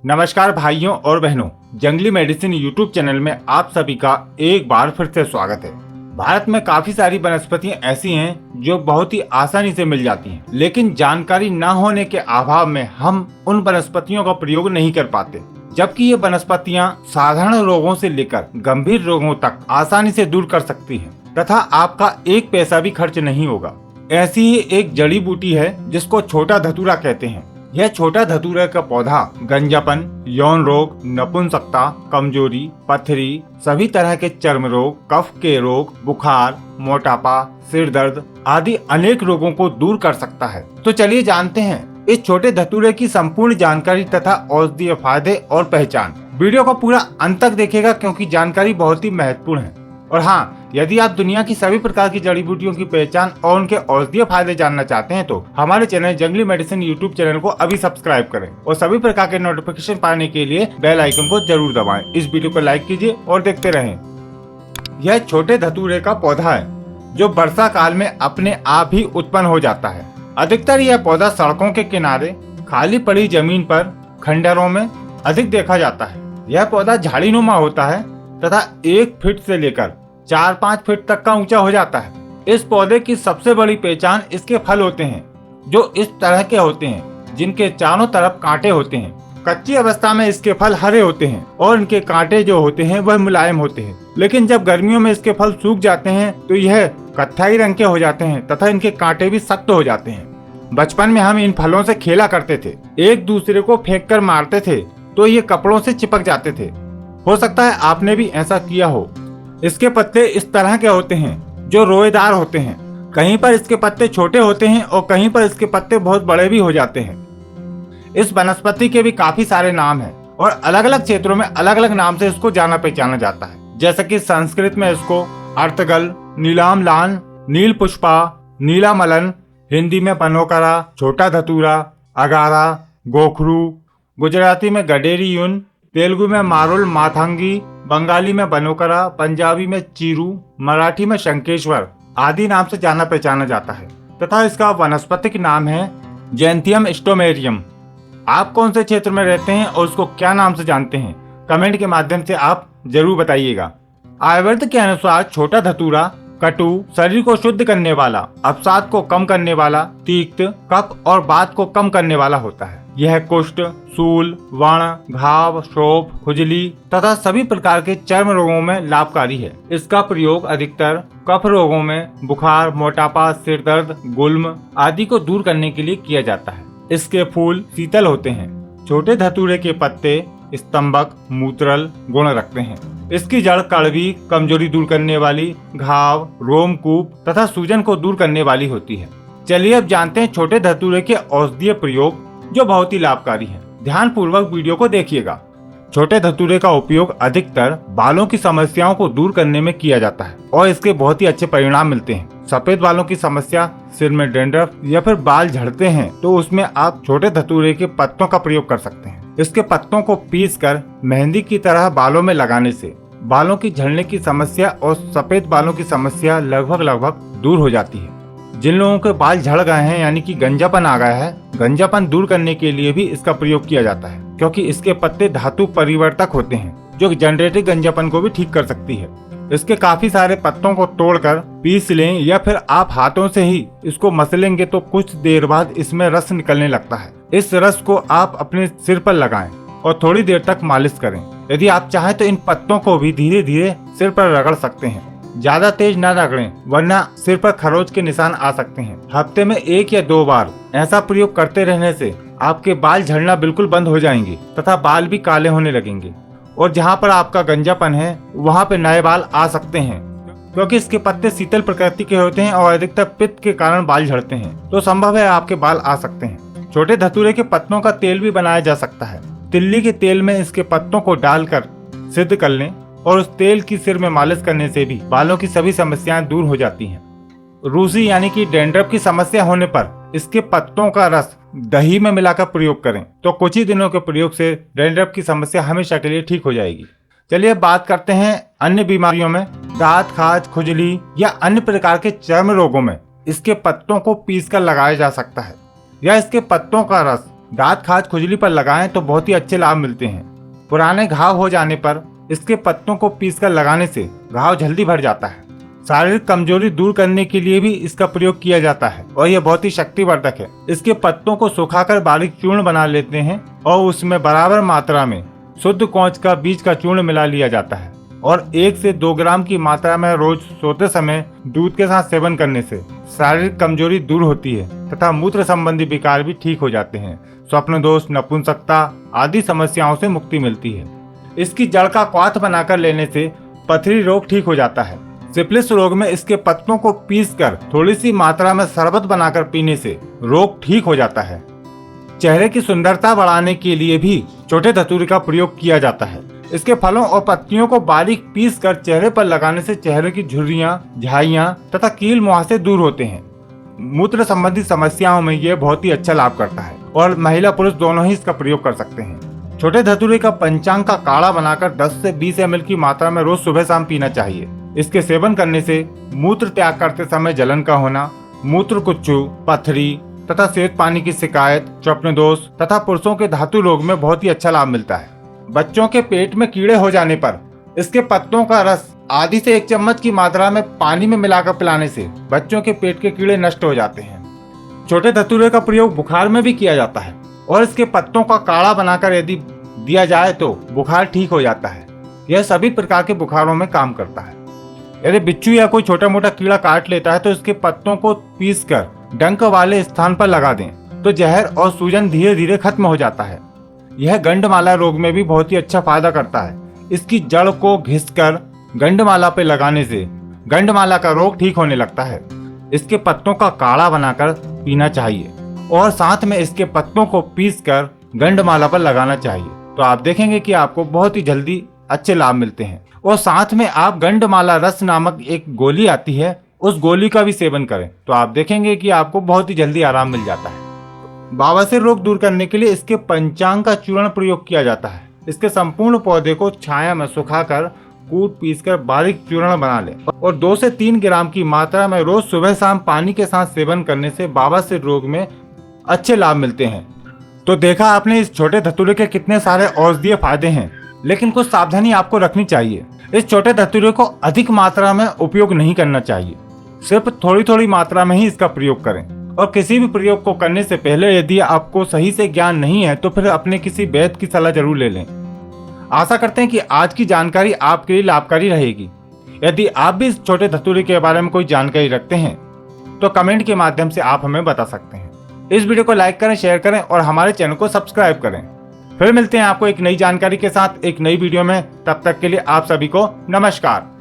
नमस्कार भाइयों और बहनों, जंगली मेडिसिन यूट्यूब चैनल में आप सभी का एक बार फिर से स्वागत है। भारत में काफी सारी वनस्पतियां ऐसी हैं जो बहुत ही आसानी से मिल जाती हैं, लेकिन जानकारी न होने के अभाव में हम उन वनस्पतियों का प्रयोग नहीं कर पाते, जबकि ये वनस्पतियां साधारण रोगों से लेकर गंभीर रोगों तक आसानी से दूर कर सकती हैं तथा आपका एक पैसा भी खर्च नहीं होगा। ऐसी ही एक जड़ी बूटी है जिसको छोटा धतूरा कहते हैं। यह छोटा धतूरे का पौधा गंजापन, यौन रोग, नपुंसकता, कमजोरी, पथरी, सभी तरह के चर्म रोग, कफ के रोग, बुखार, मोटापा, सिर दर्द आदि अनेक रोगों को दूर कर सकता है। तो चलिए जानते हैं इस छोटे धतूरे की संपूर्ण जानकारी तथा औषधीय फायदे और पहचान। वीडियो को पूरा अंत तक देखिएगा क्योंकि जानकारी बहुत ही महत्वपूर्ण है। और हाँ, यदि आप दुनिया की सभी प्रकार की जड़ी बूटियों की पहचान और उनके औषधीय फायदे जानना चाहते हैं तो हमारे चैनल जंगली मेडिसिन यूट्यूब चैनल को अभी सब्सक्राइब करें और सभी प्रकार के नोटिफिकेशन पाने के लिए बेल आइकन को जरूर दबाएं। इस वीडियो को लाइक कीजिए और देखते रहें। यह छोटे धतूरे का पौधा है जो वर्षा काल में अपने आप ही उत्पन्न हो जाता है। अधिकतर यह पौधा सड़कों के किनारे, खाली पड़ी जमीन पर, खंडरों में अधिक देखा जाता है। यह पौधा झाड़ीनुमा होता है तथा 1 फीट से लेकर 4-5 फीट तक का ऊंचा हो जाता है। इस पौधे की सबसे बड़ी पहचान इसके फल होते हैं जो इस तरह के होते हैं जिनके चारों तरफ कांटे होते हैं। कच्ची अवस्था में इसके फल हरे होते हैं और इनके कांटे जो होते हैं वह मुलायम होते हैं, लेकिन जब गर्मियों में इसके फल सूख जाते हैं तो यह कत्थई रंग के हो जाते हैं तथा इनके कांटे भी सख्त हो जाते हैं। बचपन में हम इन फलों से खेला करते थे, एक दूसरे को फेंक कर मारते थे तो ये कपड़ों से चिपक जाते थे। हो सकता है आपने भी ऐसा किया हो। इसके पत्ते इस तरह के होते हैं जो रोएदार होते हैं। कहीं पर इसके पत्ते छोटे होते हैं और कहीं पर इसके पत्ते बहुत बड़े भी हो जाते हैं। इस वनस्पति के भी काफी सारे नाम हैं और अलग अलग क्षेत्रों में अलग अलग नाम से इसको जाना पहचाना जाता है। जैसे कि संस्कृत में इसको अर्तगल, नीलामलान, नील पुष्पा, नीलामलन, हिंदी में बनोकरा, छोटा धतूरा, अगारा, गोखरू, गुजराती में गडेरी यून, तेलुगु में मारुल माथांगी, बंगाली में बनोकरा, पंजाबी में चीरू, मराठी में शंकेश्वर आदि नाम से जाना पहचाना जाता है तथा इसका वानस्पतिक नाम है जैंथियम स्टोमेरियम। आप कौन से क्षेत्र में रहते हैं और उसको क्या नाम से जानते हैं, कमेंट के माध्यम से आप जरूर बताइएगा। आयुर्वेद के अनुसार छोटा धतूरा कटु, शरीर को शुद्ध करने वाला, अवसाद को कम करने वाला, तीक्त, कफ और बात को कम करने वाला होता है। यह कुष्ठ, सूल, व्रण, घाव, शोफ, खुजली तथा सभी प्रकार के चर्म रोगों में लाभकारी है। इसका प्रयोग अधिकतर कफ रोगों में, बुखार, मोटापा, सिर दर्द, गुल्म आदि को दूर करने के लिए किया जाता है। इसके फूल शीतल होते हैं। छोटे धतूरे के पत्ते स्तंभक, मूत्रल गुण रखते हैं। इसकी जड़ कड़वी, कमजोरी दूर करने वाली, घाव, रोमकूप तथा सूजन को दूर करने वाली होती है। चलिए अब जानते हैं छोटे धतूरे के औषधीय प्रयोग जो बहुत ही लाभकारी हैं। ध्यान पूर्वक वीडियो को देखिएगा। छोटे धतूरे का उपयोग अधिकतर बालों की समस्याओं को दूर करने में किया जाता है और इसके बहुत ही अच्छे परिणाम मिलते हैं। सफेद बालों की समस्या, सिर में डैंड्रफ या फिर बाल झड़ते हैं तो उसमें आप छोटे धतूरे के पत्तों का प्रयोग कर सकते हैं। इसके पत्तों को पीसकर मेहंदी की तरह बालों में लगाने से बालों की झड़ने की समस्या और सफेद बालों की समस्या लगभग दूर हो जाती है। जिन लोगों के बाल झड़ गए हैं यानी कि गंजापन आ गया है, गंजापन दूर करने के लिए भी इसका प्रयोग किया जाता है क्योंकि इसके पत्ते धातु परिवर्तक होते हैं जो जनरेटिव गंजापन को भी ठीक कर सकती है। इसके काफी सारे पत्तों को तोड़कर पीस लें या फिर आप हाथों से ही इसको मसलेंगे तो कुछ देर बाद इसमें रस निकलने लगता है। इस रस को आप अपने सिर पर लगाएं और थोड़ी देर तक मालिश करें। यदि आप चाहें तो इन पत्तों को भी धीरे धीरे सिर पर रगड़ सकते हैं। ज्यादा तेज न रगड़ें वरना सिर पर खरोच के निशान आ सकते हैं। हफ्ते में 1 या 2 बार ऐसा प्रयोग करते रहने से आपके बाल झड़ना बिल्कुल बंद हो जाएंगे तथा बाल भी काले होने लगेंगे और जहाँ पर आपका गंजापन है वहाँ पे नए बाल आ सकते हैं क्योंकि इसके पत्ते शीतल प्रकृति के होते हैं और अधिकतर पित्त के कारण बाल झड़ते हैं तो संभव है आपके बाल आ सकते हैं। छोटे धतूरे के पत्तों का तेल भी बनाया जा सकता है। तिल्ली के तेल में इसके पत्तों को डालकर सिद्ध कर लें और उस तेल की सिर में मालिश करने से भी बालों की सभी समस्याएं दूर हो जाती हैं। रूसी यानी कि डैंड्रफ की समस्या होने पर इसके पत्तों का रस दही में मिलाकर प्रयोग करें तो कुछ ही दिनों के प्रयोग से डैंड्रफ की समस्या हमेशा के लिए ठीक हो जाएगी। चलिए अब बात करते हैं अन्य बीमारियों में। दांत, खाज, खुजली या अन्य प्रकार के चर्म रोगों में इसके पत्तों को पीसकर लगाया जा सकता है या इसके पत्तों का रस दांत खाज खुजली पर लगाएं तो बहुत ही अच्छे लाभ मिलते हैं। पुराने घाव हो जाने पर इसके पत्तों को पीसकर लगाने से घाव जल्दी भर जाता है। शारीरिक कमजोरी दूर करने के लिए भी इसका प्रयोग किया जाता है और यह बहुत ही शक्तिवर्धक है। इसके पत्तों को सुखाकर बारीक चूर्ण बना लेते हैं और उसमें बराबर मात्रा में शुद्ध कौच का बीज का चूर्ण मिला लिया जाता है और 1 से 2 ग्राम की मात्रा में रोज सोते समय दूध के साथ सेवन करने से शारीरिक कमजोरी दूर होती है तथा मूत्र संबंधी विकार भी ठीक हो जाते हैं। स्वप्न दोष, नपुंसकता आदि समस्याओं से मुक्ति मिलती है। इसकी जड़ का क्वाथ बनाकर लेने से पथरी रोग ठीक हो जाता है। सिफिलिस रोग में इसके पत्तों को पीसकर थोड़ी सी मात्रा में शरबत बनाकर पीने से रोग ठीक हो जाता है। चेहरे की सुंदरता बढ़ाने के लिए भी छोटे धतूरे का प्रयोग किया जाता है। इसके फलों और पत्तियों को बारीक पीसकर चेहरे पर लगाने से चेहरे की झुर्रियां, झाइयां तथा कील मुहासे दूर होते हैं। मूत्र संबंधी समस्याओं में यह बहुत ही अच्छा लाभ करता है और महिला पुरुष दोनों ही इसका प्रयोग कर सकते हैं। छोटे धतूरे का पंचांग का काढ़ा बनाकर 10 से 20 ml की मात्रा में रोज सुबह शाम पीना चाहिए। इसके सेवन करने से मूत्र त्याग करते समय जलन का होना, मूत्र कुच्चू, पथरी तथा श्वेत पानी की शिकायत, स्वप्न दोष तथा पुरुषों के धातु रोग में बहुत ही अच्छा लाभ मिलता है। बच्चों के पेट में कीड़े हो जाने पर इसके पत्तों का रस आधी से 1 चम्मच की मात्रा में पानी में मिलाकर पिलाने से बच्चों के पेट के कीड़े नष्ट हो जाते हैं। छोटे धतूरे का प्रयोग बुखार में भी किया जाता है और इसके पत्तों का काढ़ा बनाकर यदि दिया जाए तो बुखार ठीक हो जाता है। यह सभी प्रकार के बुखारों में काम करता है। यदि बिच्छू या कोई छोटा मोटा कीड़ा काट लेता है तो इसके पत्तों को पीसकर डंक वाले स्थान पर लगा दें तो जहर और सूजन धीरे धीरे खत्म हो जाता है। यह गंडमाला रोग में भी बहुत ही अच्छा फायदा करता है। इसकी जड़ को घिसकर गंडमाला पे लगाने से गंडमाला का रोग ठीक होने लगता है। इसके पत्तों का काढ़ा बनाकर पीना चाहिए और साथ में इसके पत्तों को पीसकर गंडमाला पर लगाना चाहिए तो आप देखेंगे कि आपको बहुत ही जल्दी अच्छे लाभ मिलते हैं। और साथ में आप गंडमाला रस नामक एक गोली आती है, उस गोली का भी सेवन करें तो आप देखेंगे कि आपको बहुत ही जल्दी आराम मिल जाता है। बवासीर रोग दूर करने के लिए इसके पंचांग का चूर्ण प्रयोग किया जाता है। इसके संपूर्ण पौधे को छाया में सुखाकर कूट पीसकर बारीक चूर्ण बना लें और 2 से 3 ग्राम की मात्रा में रोज सुबह शाम पानी के साथ सेवन करने से बवासीर रोग में अच्छे लाभ मिलते हैं। तो देखा आपने इस छोटे धतूरे के कितने सारे औषधीय फायदे हैं, लेकिन कुछ सावधानी आपको रखनी चाहिए। इस छोटे धतूरे को अधिक मात्रा में उपयोग नहीं करना चाहिए, सिर्फ थोड़ी थोड़ी मात्रा में ही इसका प्रयोग करें। और किसी भी प्रयोग को करने से पहले यदि आपको सही से ज्ञान नहीं है तो फिर अपने किसी वैद्य की सलाह जरूर ले लें। आशा करते हैं कि आज की जानकारी आपके लिए लाभकारी रहेगी। यदि आप भी इस छोटे धतूरे के बारे में कोई जानकारी रखते हैं तो कमेंट के माध्यम से आप हमें बता सकते हैं। इस वीडियो को लाइक करें, शेयर करें और हमारे चैनल को सब्सक्राइब करें। फिर मिलते हैं आपको एक नई जानकारी के साथ एक नई वीडियो में। तब तक के लिए आप सभी को नमस्कार।